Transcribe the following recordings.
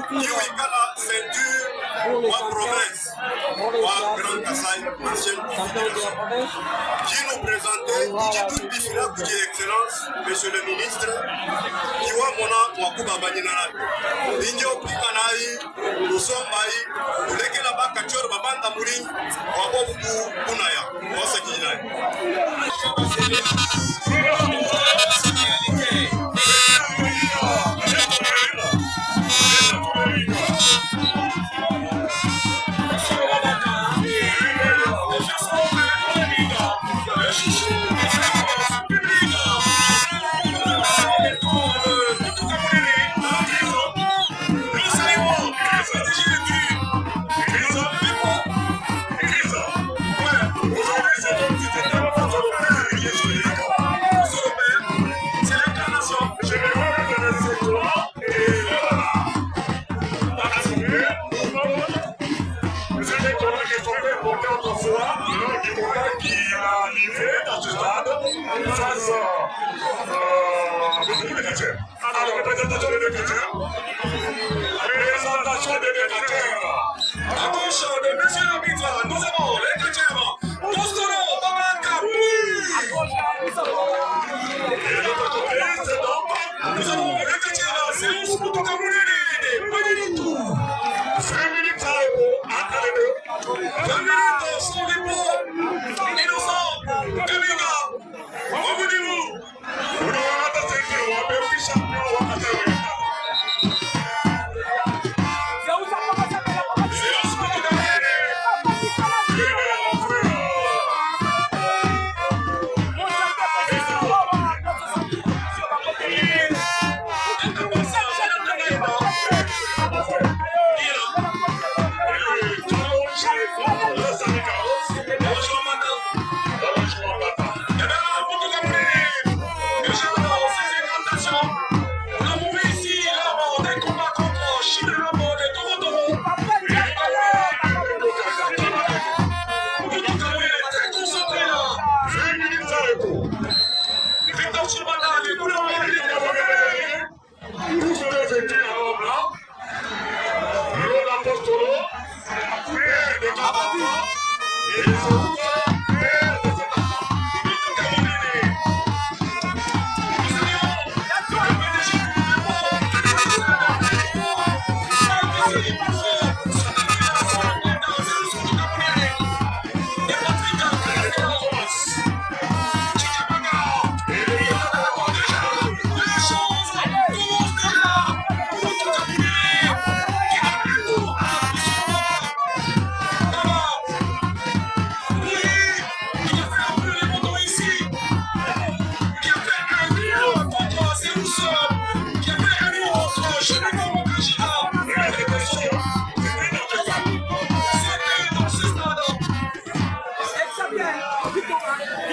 Kiwikala ceinture wa province wa Grand Kassai, ancienne confédération, qui nous présentait Ijitu Bifila Kouji Excellence, Monsieur le ministre, Kiwa Mona Wakuba Baninara, Indio Pikanai, Usombai, Ulekela Bakachor Babanda Muri, Wabobu Kunaya, Wasakina. Attention, de monsieur l'arbitre, nous avons les Kachema, Postolo, Babakaboui. Et de notre côté, c'est donc, nous avons les Kachema, c'est Ousmoutou Kamoulini, Badinitou. 5 minutes à repos, entre les deux. 20 minutes sans repos, innocent, Kamiga, Mamoudimou. Vous devez rater ce on va faire le champion, on va faire le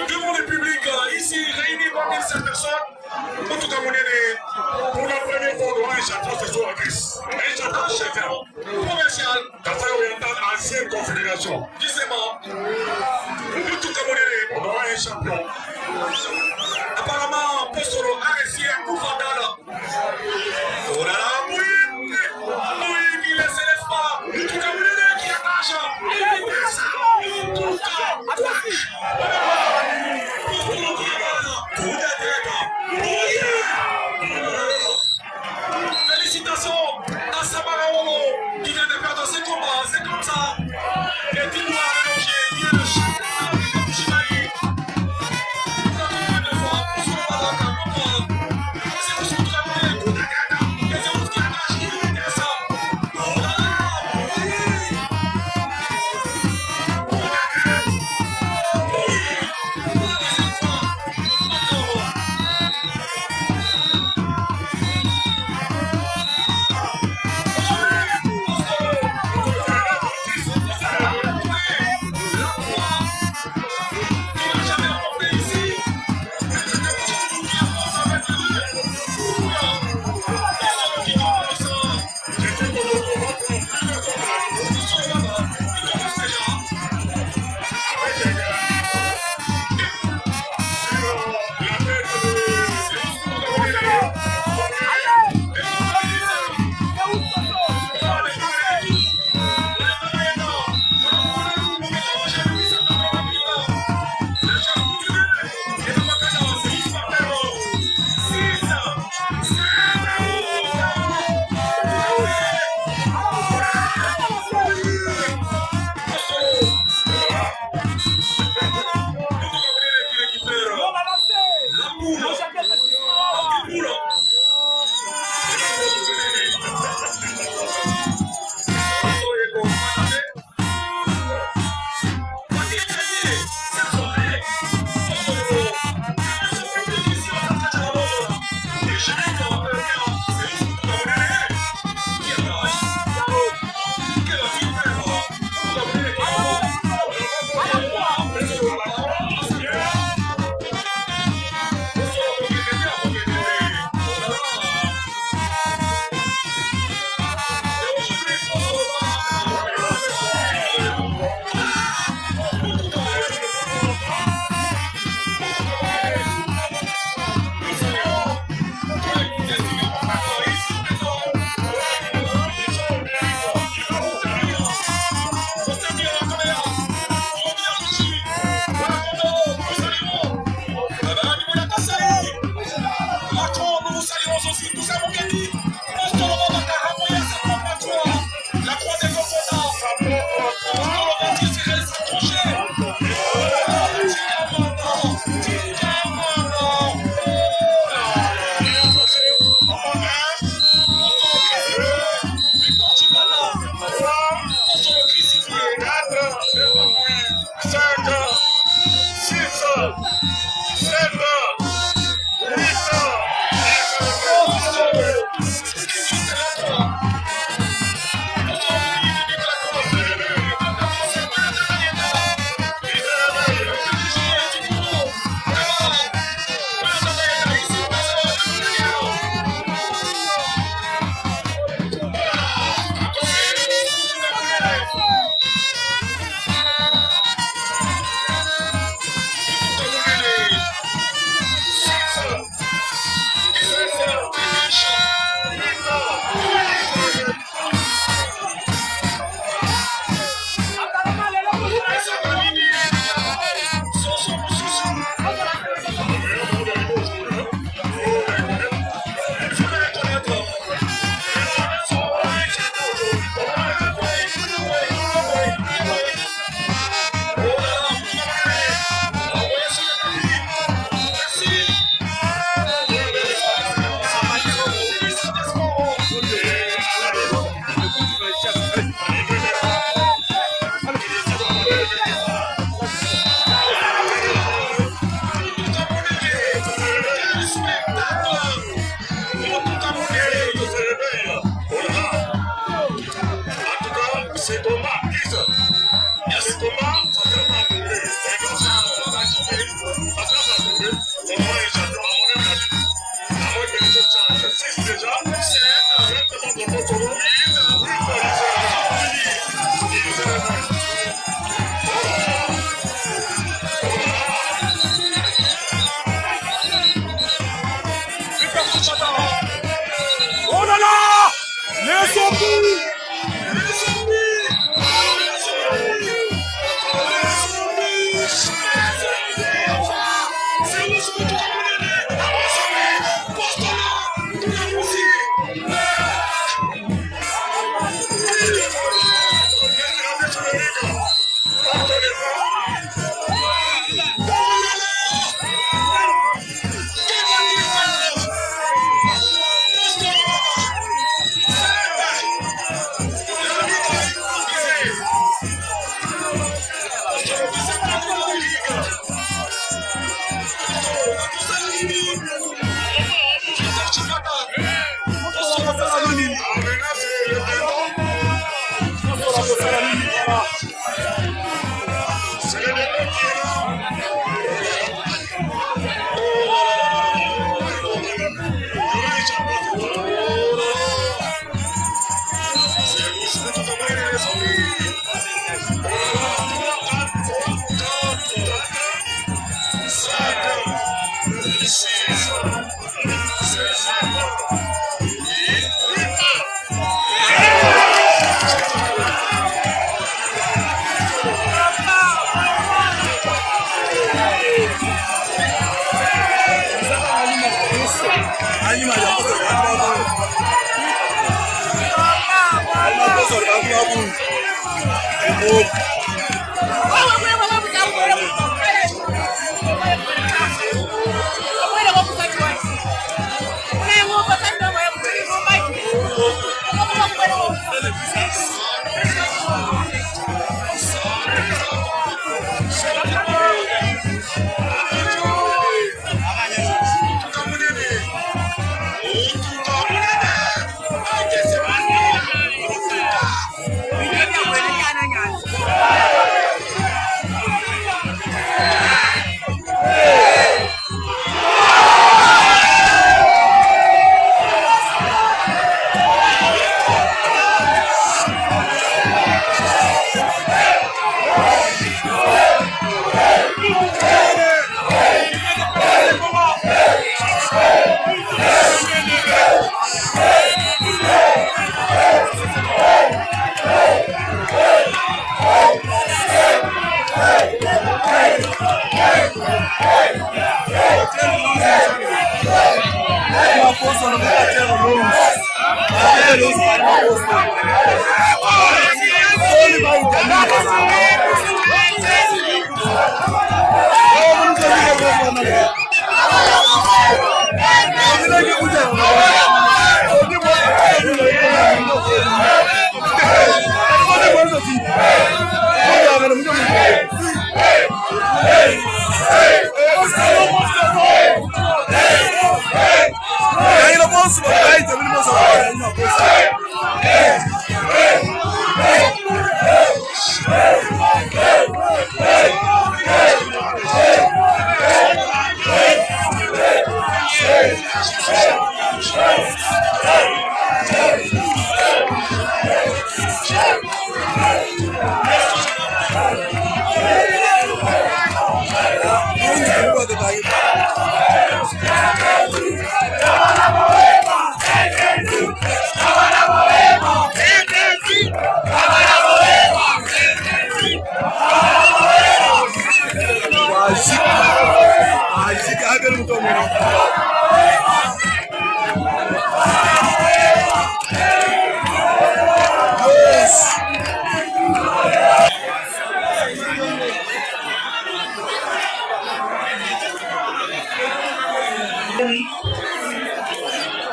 devant le public, ici réunis parmi cette personne, en tout cas, pour la première fois, on aura un château ce soir à Chris. Un château commercial, d'affaires orientales, ancienne confédération. Justement, pour tout cas, on aura un champion. Apparemment, Postolo a réussi un coup fatal. Oh là là, oui, qui ne se laisse pas. Tout cas, qui attache. Félicitations à Samaraono qui vient de perdre ses combats, c'est comme ça. Et qui doit mélanger bien le champion de Chimaï. Vous avez fait deux fois pour ce Malaka, c'est pour ce que vous avez fait. Et c'est vous qui attache, qui vous dit ça. Oh là là.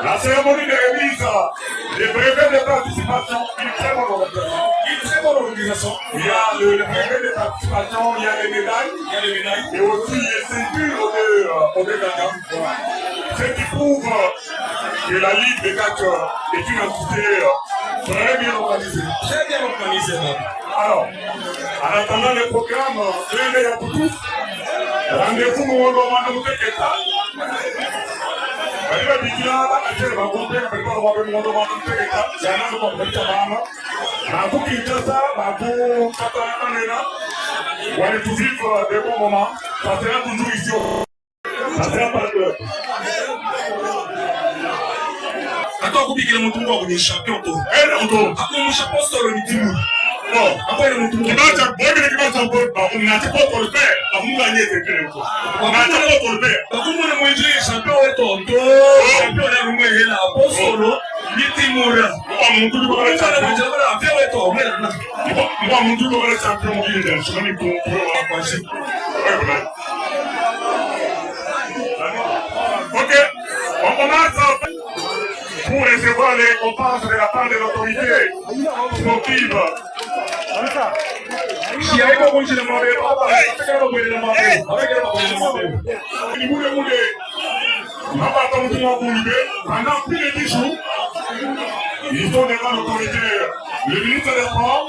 La cérémonie de remise des brevets de participation, une très bonne organisation. Il y a le brevet de participation, il y a les médailles, et aussi les ceintures aux deux gagnants. Ce qui prouve que la Ligue des catcheurs est une entité très bien organisée. Très bien organisée. Alors, en attendant le programme, c'est pour tous. Rendez-vous au moment de vivre des bons moments, ça sera toujours ici. Ça sera pas de toi qui est mon champion, mon champion sort le midi. Bon, après le mouton, il va te bon, on a pas pour le faire, on va gagner quelque chose. On a pas pour le faire. Donc, on a mangé champion au tonton, champion de l'Ouméa, la Postolo, Litimura. On peut voir le champion, on a fait le tour. On peut voir le champion qui est dans ce moment pour passer. Ok, on commence pour recevoir les récompenses de la part de l'autorité sportive. Si hay que poner la mano, hay que poner la mano, hay que poner la mano. Ni mouler, on va pas tomber dans le boulot. Pendant plus de 10 jours, ils sont devant l'autorité, le ministre des Sports,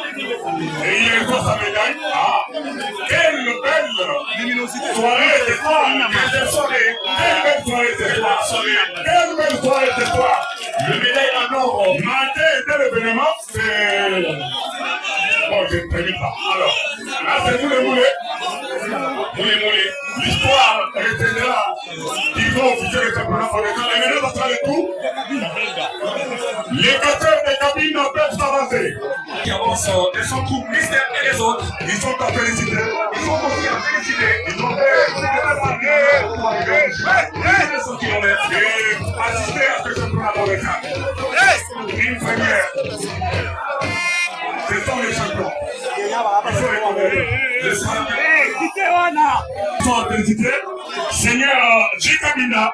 et il reçoit sa médaille. Ah, quelle belle soirée de soir, quelle belle soirée de soir, quelle belle soirée de soir. Le médaille en or, matin de l'événement, c'est... Bon, je ne prédis pas. Alors, là, c'est vous les moulés. L'histoire retiendra qu'ils vont officier le championnat par exemple. Et maintenant, ça sera le tout. Les capteurs des cabines peuvent s'avancer. Qui avancent, elles sont troupes mystères et les autres. Ils sont à féliciter. Ils sont aussi à féliciter. Ils ont fait 200 km et assister à ce championnat par exemple. Une première. Ce sont les champions. Il faut les connaître. Les champions. Ils sont à féliciter. Seigneur Jikabina,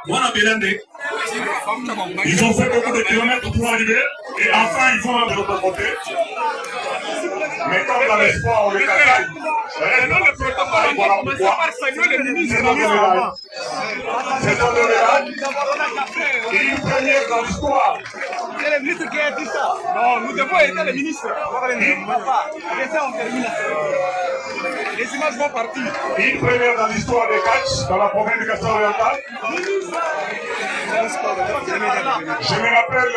ils ont fait beaucoup de kilomètres pour arriver. Et enfin, ils vont de l'autre côté. Mais comme dans les sports, on les casse. C'est dans le médaille. C'est dans le médaille. Et une première dans l'histoire. C'est le ministre qui a dit ça. Non, nous devons aider le ministre. Les images vont partir. Une première dans l'histoire des catchs dans la province de Castille-Orientale. Je me rappelle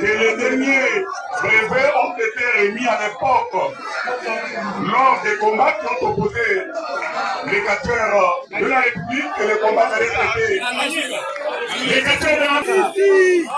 que les derniers brevets ont été remis à l'époque lors des combats qui ont opposé les catcheurs de la République et les combats de retraités. Les catcheurs de la République.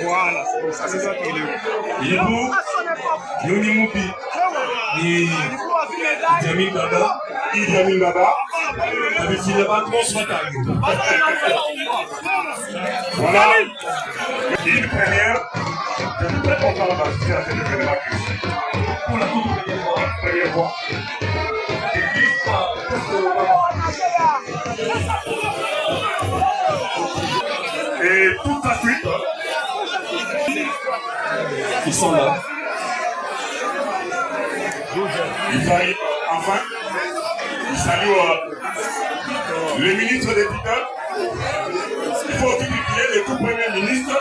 Voilà, ça c'est ça qu'il est. Voilà, une première. Je suis très content d'assister à cette événement pour la toute première fois. Et toute la suite, ils sont là. Ils arrivent enfin. Ils saluent le ministre des Tutelles. Il faut aussi publier le tout premier ministre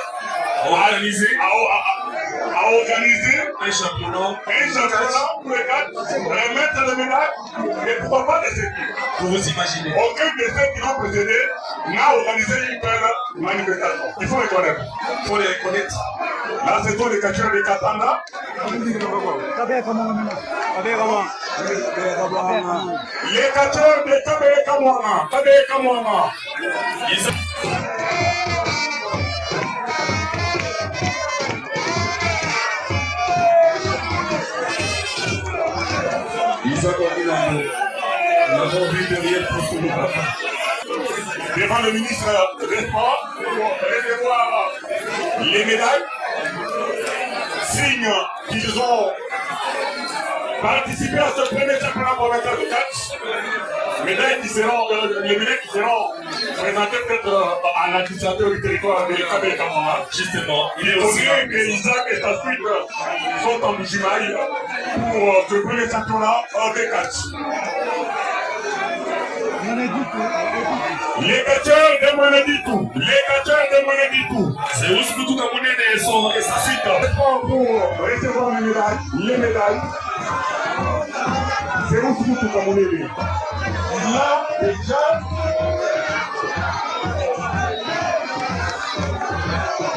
à organiser un championnat pour les gars, remettre les médailles et pourquoi pas des équipes. Vous vous imaginez. Aucun de ceux qui l'ont précédé n'a organisé une belle manifestation. Il faut les connaître. Il faut les reconnaître. Là, c'est tous les catcheurs de Katana. Les catcheurs de Kamouama. Ils ont vu derrière pour ce devant le ministre des Sports pour recevoir les médailles, signe qu'ils ont participé à ce premier championnat provincial de catch. Les médailles qui seront présentées peut-être à l'administrateur du territoire de Kabé Kamouama. Justement, il est aussi que Isaac et sa suite sont en Bujimaï pour ce premier championnat de catch. Les catcheurs de Moneditou, c'est aussi que tout à monnaie de son et sa suite. Pour recevoir les médailles, c'est aussi que tout à monnaie. là, déjà,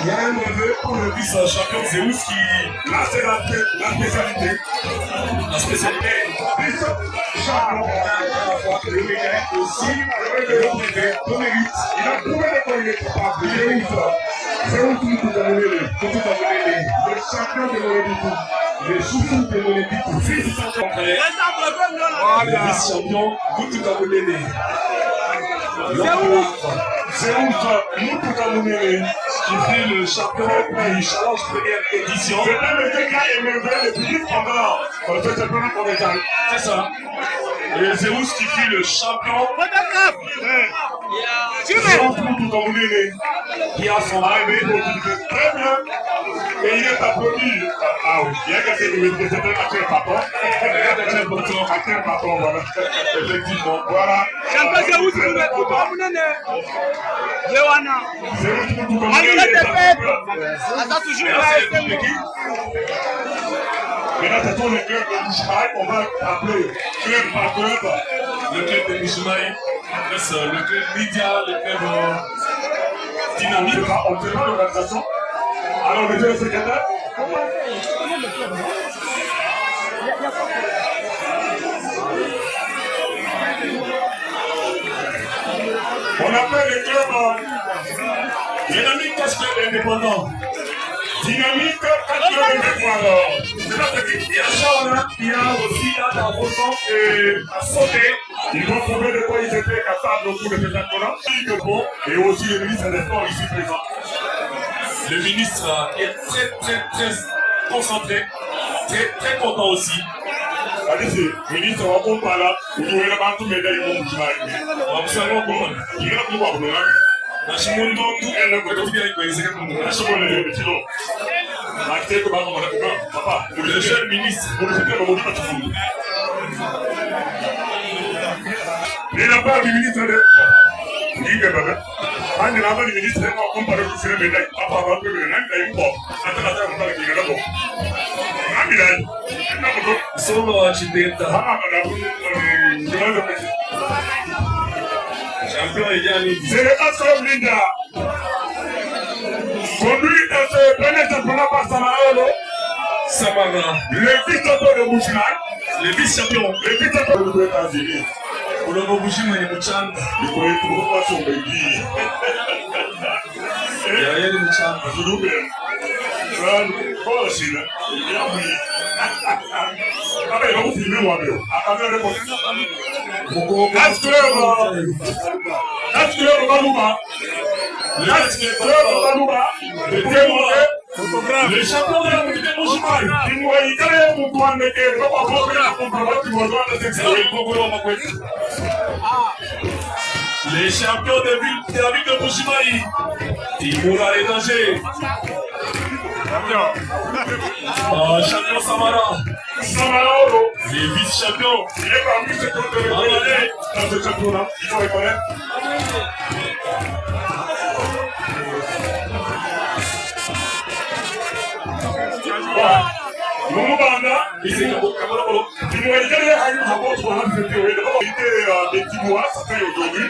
il y a un neveu pour le vice-champion Zeus qui... Là, c'est la spécialité. La spécialité. Vice-champion. Le mérite aussi. Le mérite. Il a prouvé de quoi il est capable. Il est où ça? C'est où tout le champion de l'Olympique. Le chouchou de l'Olympique. Vice-champion. Le vice-champion. Tout à l'Olympique. C'est où ça? Qui fait le champion du challenge première édition. C'est un monsieur qui a émergé le plus pendant ce championnat mondial. C'est ça. Et Zeus qui fait le champion. Zeus qui a son arrivée très bien. Et il est applaudi. Ah oui, il y a quelqu'un qui est un patron. Voilà. Effectivement. Voilà. Maintenant, c'est le club de Mouchimaï, on va appeler club par club. Le club de Mouchimaï, le club média, le club dynamique. On ne fait pas l'organisation. Alors, monsieur le secrétaire. On appelle le club dynamique, qu'est-ce que club indépendant? Dynamique, 4 clubs indépendants. Il y a aussi là dans vos temps à sauter. Ils vont prouver de quoi ils étaient capables au cours de cet accord-là. Et aussi le ministre des Sports ici présent. Le ministre est très concentré, très content aussi. Allez-y, le ministre ne rencontre pas là. Vous pouvez la battre, mais là, ils vont vous marier. Absolument, comment? Il y a un pouvoir, non? Nashimundo, tout est le côté bien avec les équipes. Nashimundo, le petit lot. Papa, le jeune ministre, vous le faites le mot de tout. Il n'a pas du ministre de. Il est bébé. Il n'a pas du ministre de. On parle de ce médaille. Papa va plus de l'un, il est mort. Attends, on parle de l'un. Amidai. Solo a Chideta. Champion et Yannick. C'est le Astro Linda. Conduit dans ce premier championnat par Samara, le vice-champion de Mouchimaï, le vice-champion de États-Unis. Pour le Mouchimaï, il y a il faut être trop son baby. Il y a rien de Mouchimaï. Je vous bien. Bon, aussi, là. Il y a oui. Ah, mais il va vous filmer, moi, bien. Ah, mais il le champion de la musique de Mouchimaï, les champions de la ville de Mouchimaï, Timoura les dangers. Champion Samara, les vice-champions, il est parmi ceux qui ont été reconnaître dans ce championnat, il faut reconnaître.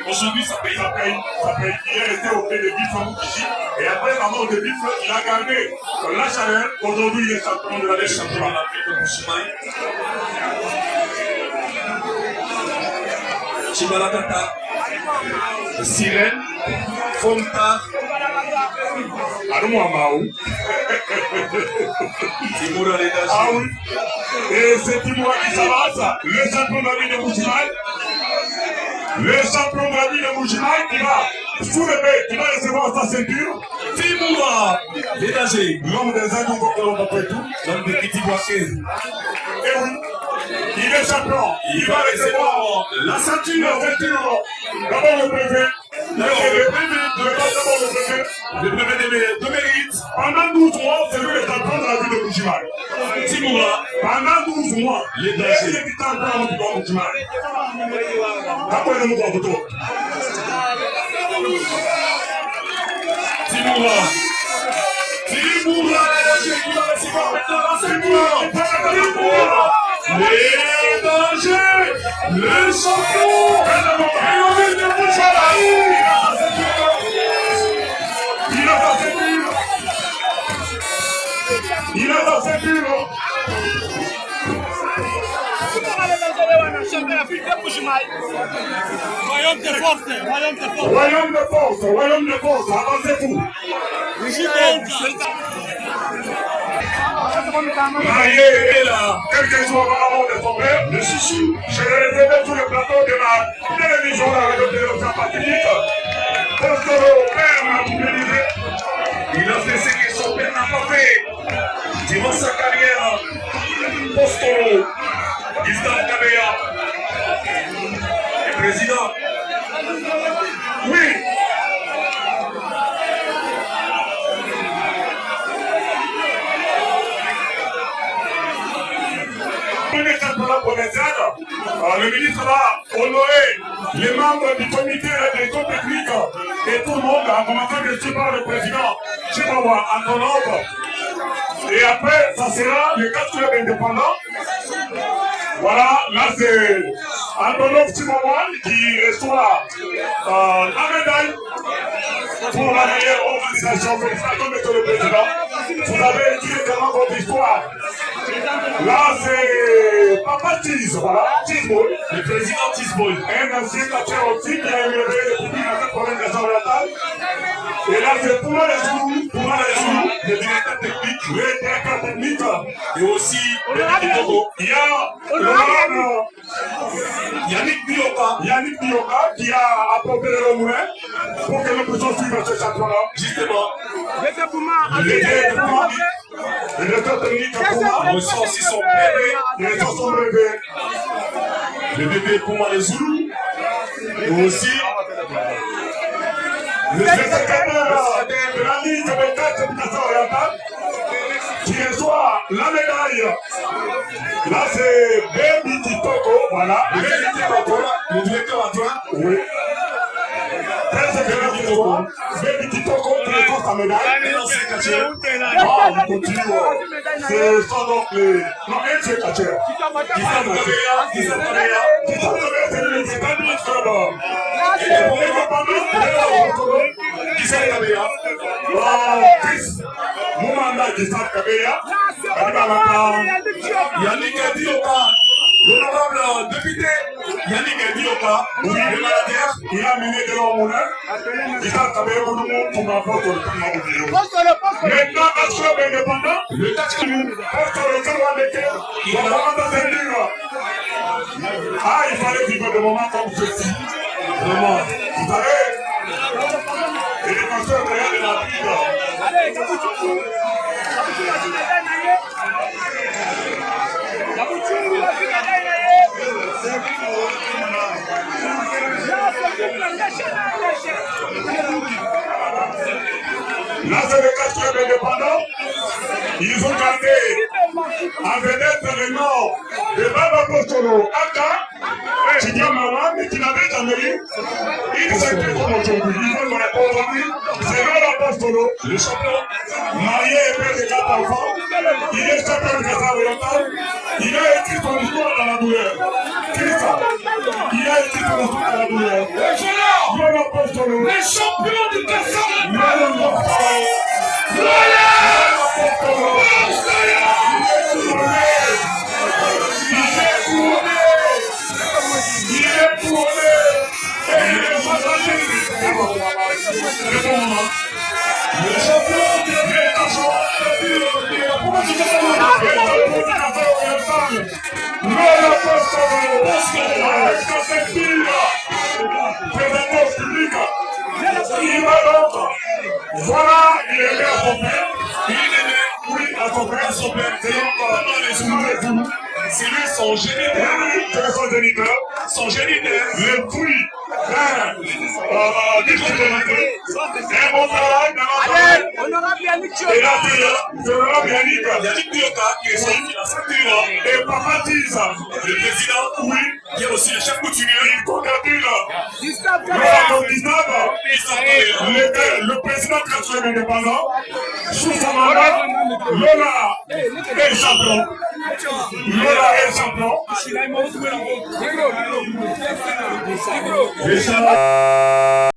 Aujourd'hui, ça paye. Hier, il était au pays de Bifle ici. Et après la mort de Bifle, il a gardé la chaleur. Aujourd'hui, il est champion de la champion de l'Afrique de Mouchimaï. Chibalakata, Sirène, Fonta, Arouamao. Timoura les dangers. Ah oui. Et c'est Timoura qui s'avance, le champion de la ville de Mouchimaï. Le champion de la ville de Mouchimaï qui va soulever, qui va recevoir sa ceinture. Timoura les dangers. L'homme des années qu'on va pas tout. L'homme de Kiti Boaké. Eh oui. Il est champion. Il va recevoir la ceinture. D'abord le préfet. Le préfet de mérite. Pendant 12 mois, c'est lui le champion de la ville de Mouchimaï. Timoura. Pendant 12 mois. Les dangers. Il est champion de Mouchimaï. D'abord le mot photo. Timoura. Timoura, les dangers qui va recevoir maintenant la ceinture. Les dangers, le champion. de force, royaume de force. Royaume de force, royaume de force, avancez-vous. Marié est là, quelques jours avant la mort de son père, le chichi, je l'ai réservé sur le plateau de ma télévision, la radio télévision Pacifique. Postolo, père m'a mobilisé. Il a fait ce que son père n'a pas fait. Durant sa carrière, Postolo, Islam Kabeya, le président. Oui. Le ministre va honorer les membres du comité des comptes techniques et tout le monde, en commençant de suivre par le président Chibawa Antonov. Et après, ça sera le 4 clubs indépendants. Voilà, là c'est Antonov Chibawa qui reçoit la médaille pour la meilleure organisation. Félicitations, monsieur le président. Vous avez écrit également votre histoire. Là, c'est Papa Tiz, voilà, Tizboy, le président Tizboy. Un ancien catcheur aussi qui a élevé le public dans cette province orientale. Et là, c'est Pouma les Zoulous, le directeur technique, le directeur technique, et aussi le Togo. Il y a l'honorable Yannick Bioka qui a apporté le moulin pour que nous puissions suivre ce championnat. Justement, le directeur technique Pouma reçoit aussi son bébé, le bébé Pouma les Zoulous, et aussi le secrétaire de la Ligue des 4 éducation orientale qui reçoit la médaille. Là, c'est Baby Kitoko, voilà. Baby Kitoko, le directeur adjoint. Oui. Baby Kitoko qui reçoit sa médaille. Ah, on continue. Ce sont donc les... Non, un seul catcheur. Qui s'est Yannick Dioka, l'honorable député Yannick Dioka, le mandataire, il a mené de l'homme il a travaillé pour le monde pour m'apporter le plus. Maintenant, le club indépendant, le taxe porte le club avec elle, il va ah, il fallait vivre des moments comme ceci. Vraiment. Vous savez, les défenseurs derrière de la Bible. Là, c'est le 4 clubs indépendants. Ils ont gardé en vedette le nom de Baba Postolo Aka, qui dit maman, mais qui n'avait jamais eu. Il s'est fait comme aujourd'hui. Il faut me répondre aujourd'hui. C'est Baba Postolo, le champion, marié et père de 4 enfants. Il est champion de Casa orientale. Il a écrit son histoire dans la douleur. Christa, il a écrit son histoire dans la douleur. Baba Postolo, les champions du Casa. Voilà, il est né à son père. Il est né, oui, à son père. Son père, c'est donc c'est lui son géniteur. C'est son géniteur. Son géniteur. Le fruit du géniteur. Un bon travail dans la honorable Yannick Dioka. Et là, c'est l'honorable Yannick Dioka qui est sorti de la ceinture. Et Papa Tiz, le président, oui, qui est aussi le chef coutumier. Il congratule le président de la Chambre indépendante. Sous sa mandat, Lola est champion. Lola est champion.